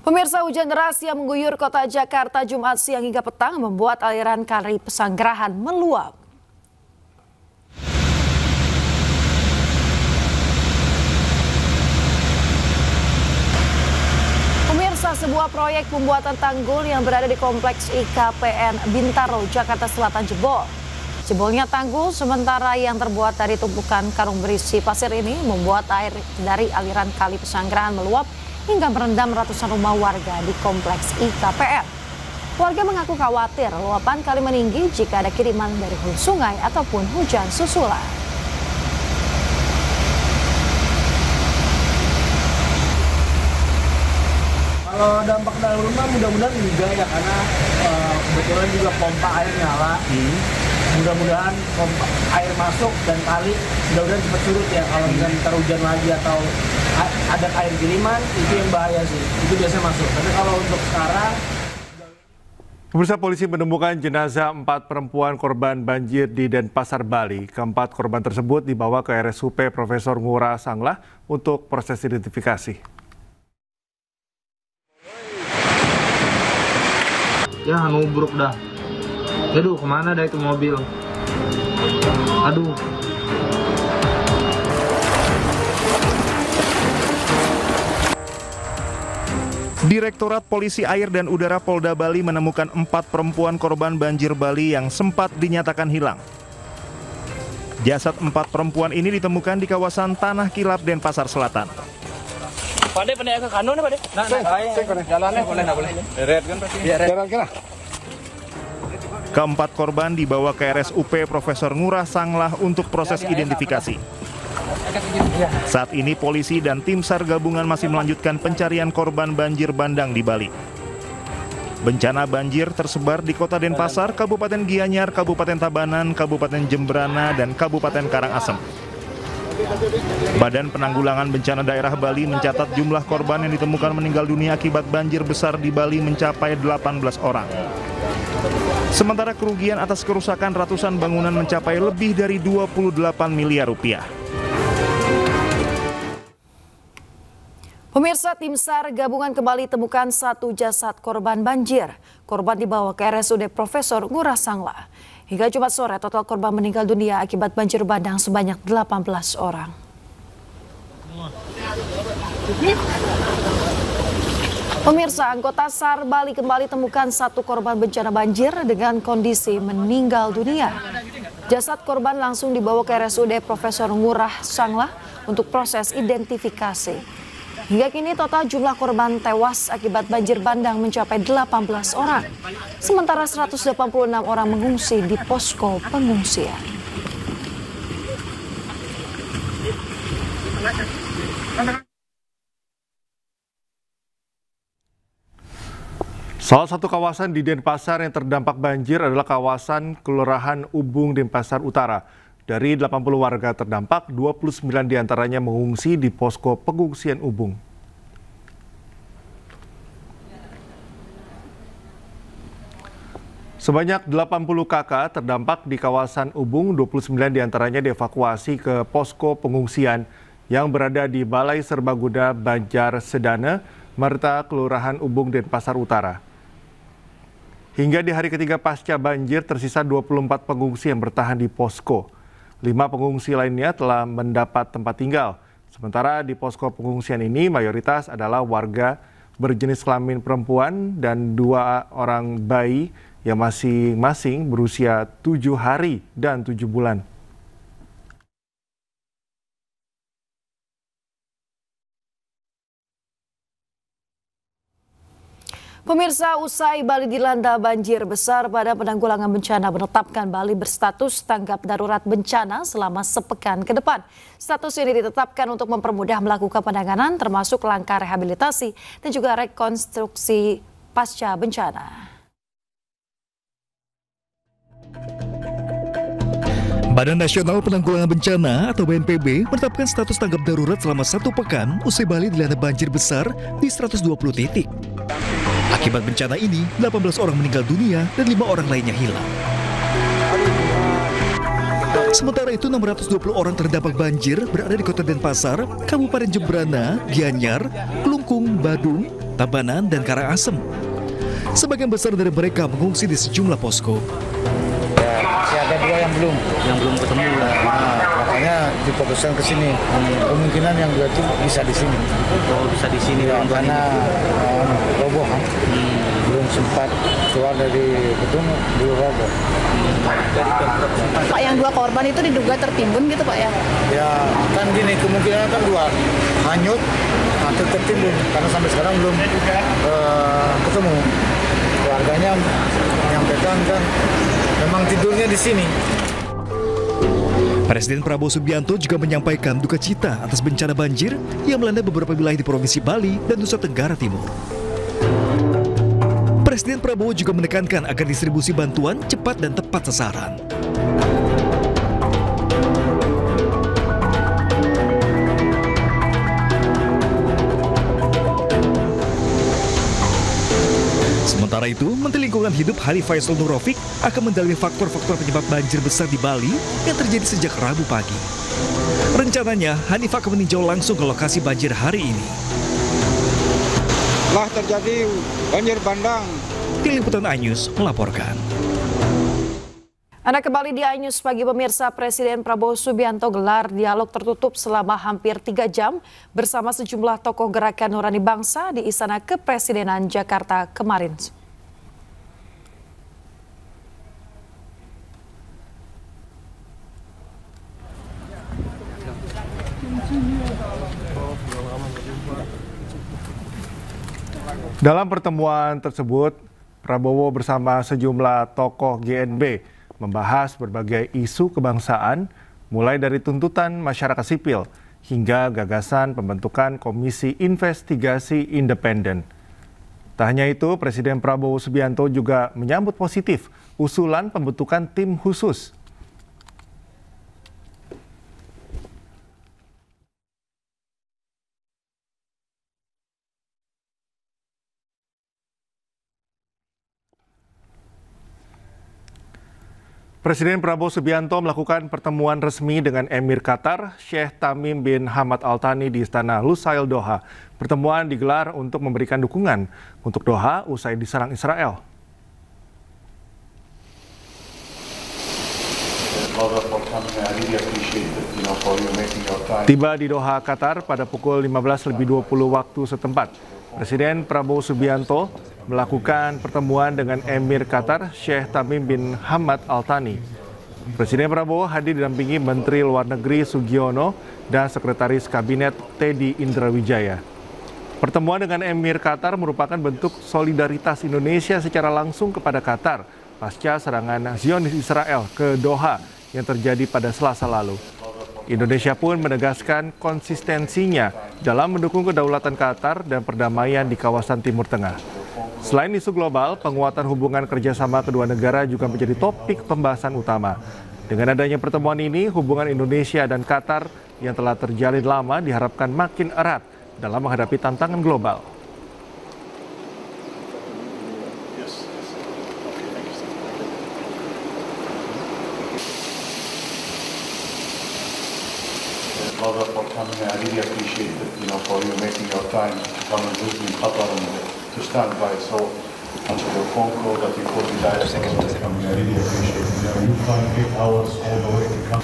Pemirsa, hujan deras yang mengguyur kota Jakarta Jumat siang hingga petang membuat aliran Kali Pesanggerahan meluap. Pemirsa, sebuah proyek pembuatan tanggul yang berada di kompleks IKPN Bintaro, Jakarta Selatan jebol. Jebolnya tanggul sementara yang terbuat dari tumpukan karung berisi pasir ini membuat air dari aliran Kali Pesanggerahan meluap hingga merendam ratusan rumah warga di kompleks IKPN. Warga mengaku khawatir luapan kali meninggi jika ada kiriman dari hulu sungai ataupun hujan susulan. Kalau dampak dalam rumah mudah-mudahan enggak ya, karena kebetulan juga pompa air nyala. Mudah-mudahan pompa air masuk dan kali mudah-mudahan cepat surut ya. Kalau misalnya ntar hujan lagi atau ada air kiriman, itu yang bahaya sih. Itu biasanya masuk. Tapi kalau untuk sekarang... Pemirsa, polisi menemukan jenazah 4 perempuan korban banjir di Denpasar, Bali. Keempat korban tersebut dibawa ke RSUP Profesor Ngurah Sanglah untuk proses identifikasi. Ya, nubruk dah. Aduh, kemana dah itu mobil? Aduh. Direktorat Polisi Air dan Udara Polda Bali menemukan 4 perempuan korban banjir Bali yang sempat dinyatakan hilang. Jasad 4 perempuan ini ditemukan di kawasan Tanah Kilap, Denpasar Selatan. Pade ke kanu nih, Pade. Jalannya boleh, nggak boleh. Keempat korban dibawa ke RSUP Profesor Ngurah Sanglah untuk proses identifikasi. Saat ini polisi dan tim SAR gabungan masih melanjutkan pencarian korban banjir bandang di Bali. Bencana banjir tersebar di Kota Denpasar, Kabupaten Gianyar, Kabupaten Tabanan, Kabupaten Jemberana, dan Kabupaten Karangasem. Badan Penanggulangan Bencana Daerah Bali mencatat jumlah korban yang ditemukan meninggal dunia akibat banjir besar di Bali mencapai 18 orang. Sementara kerugian atas kerusakan ratusan bangunan mencapai lebih dari 28 miliar rupiah. Pemirsa, tim SAR gabungan kembali temukan 1 jasad korban banjir. Korban dibawa ke RSUD Profesor Ngurah Sanglah. Hingga Jumat sore, total korban meninggal dunia akibat banjir bandang sebanyak 18 orang. Pemirsa, anggota SAR Bali kembali temukan 1 korban bencana banjir dengan kondisi meninggal dunia. Jasad korban langsung dibawa ke RSUD Profesor Ngurah Sanglah untuk proses identifikasi. Hingga kini total jumlah korban tewas akibat banjir bandang mencapai 18 orang. Sementara 186 orang mengungsi di posko pengungsian. Salah satu kawasan di Denpasar yang terdampak banjir adalah kawasan Kelurahan Ubung, Denpasar Utara. Dari 80 warga terdampak, 29 diantaranya mengungsi di posko pengungsian Ubung. Sebanyak 80 kakak terdampak di kawasan Ubung, 29 diantaranya dievakuasi ke posko pengungsian yang berada di Balai Serbaguna Banjar Sedana, Marta, Kelurahan Ubung, Denpasar Utara. Hingga di hari ketiga pasca banjir, tersisa 24 pengungsi yang bertahan di posko. 5 pengungsi lainnya telah mendapat tempat tinggal. Sementara di posko pengungsian ini mayoritas adalah warga berjenis kelamin perempuan dan 2 orang bayi yang masing-masing berusia 7 hari dan 7 bulan. Pemirsa, usai Bali dilanda banjir besar, Badan Penanggulangan Bencana menetapkan Bali berstatus tanggap darurat bencana selama sepekan ke depan. Status ini ditetapkan untuk mempermudah melakukan penanganan termasuk langkah rehabilitasi dan juga rekonstruksi pasca bencana. Badan Nasional Penanggulangan Bencana atau BNPB menetapkan status tanggap darurat selama 1 pekan usai Bali dilanda banjir besar di 120 titik. Akibat bencana ini, 18 orang meninggal dunia dan 5 orang lainnya hilang. Sementara itu, 620 orang terdampak banjir berada di Kota Denpasar, Kabupaten Jemberana, Gianyar, Kelungkung, Badung, Tabanan, dan Karangasem. Sebagian besar dari mereka mengungsi di sejumlah posko. Ya, masih ada 2 yang belum ketemu. Nah, makanya difokuskan ke sini. Kemungkinan yang 2 itu bisa di sini. Oh, bisa di sini ya, karena roboh kan. Belum sempat keluar dari gedung, belum roboh. Pak, yang 2 korban itu diduga tertimbun gitu Pak ya? Ya kan gini, kemungkinan kan 2 hanyut atau tertimbun karena sampai sekarang belum ketemu. Keluarganya menyampaikan kan memang tidurnya di sini. Presiden Prabowo Subianto juga menyampaikan duka cita atas bencana banjir yang melanda beberapa wilayah di Provinsi Bali dan Nusa Tenggara Timur. Presiden Prabowo juga menekankan agar distribusi bantuan cepat dan tepat sasaran. Sementara itu, Menteri Lingkungan Hidup Hanif Faisal Nurrofik akan mendalami faktor-faktor penyebab banjir besar di Bali yang terjadi sejak Rabu pagi. Rencananya, Hanif akan meninjau langsung ke lokasi banjir hari ini. Telah terjadi banjir bandang. Tim Liputan iNews melaporkan. Anda kembali di iNews pagi pemirsa. Presiden Prabowo Subianto gelar dialog tertutup selama hampir 3 jam bersama sejumlah tokoh Gerakan Nurani Bangsa di Istana Kepresidenan Jakarta kemarin. Dalam pertemuan tersebut, Prabowo bersama sejumlah tokoh GNB membahas berbagai isu kebangsaan, mulai dari tuntutan masyarakat sipil hingga gagasan pembentukan Komisi Investigasi Independen. Tak hanya itu, Presiden Prabowo Subianto juga menyambut positif usulan pembentukan tim khusus. Presiden Prabowo Subianto melakukan pertemuan resmi dengan Emir Qatar, Sheikh Tamim bin Hamad Al Thani di Istana Lusail Doha. Pertemuan digelar untuk memberikan dukungan untuk Doha usai diserang Israel. Tiba di Doha, Qatar pada pukul 15.20 waktu setempat. Presiden Prabowo Subianto melakukan pertemuan dengan Emir Qatar, Sheikh Tamim bin Hamad Al Thani. Presiden Prabowo hadir didampingi Menteri Luar Negeri Sugiono dan Sekretaris Kabinet Teddy Indrawijaya. Pertemuan dengan Emir Qatar merupakan bentuk solidaritas Indonesia secara langsung kepada Qatar pasca serangan Zionis Israel ke Doha yang terjadi pada Selasa lalu. Indonesia pun menegaskan konsistensinya dalam mendukung kedaulatan Qatar dan perdamaian di kawasan Timur Tengah. Selain isu global, penguatan hubungan kerjasama kedua negara juga menjadi topik pembahasan utama. Dengan adanya pertemuan ini, hubungan Indonesia dan Qatar yang telah terjalin lama diharapkan makin erat dalam menghadapi tantangan global. For coming, I really appreciate it, for you making your time to come and visit in Qatar and to stand by so much of your phone call that you put in direct. I really appreciate it. You flying 8 hours all the way to come.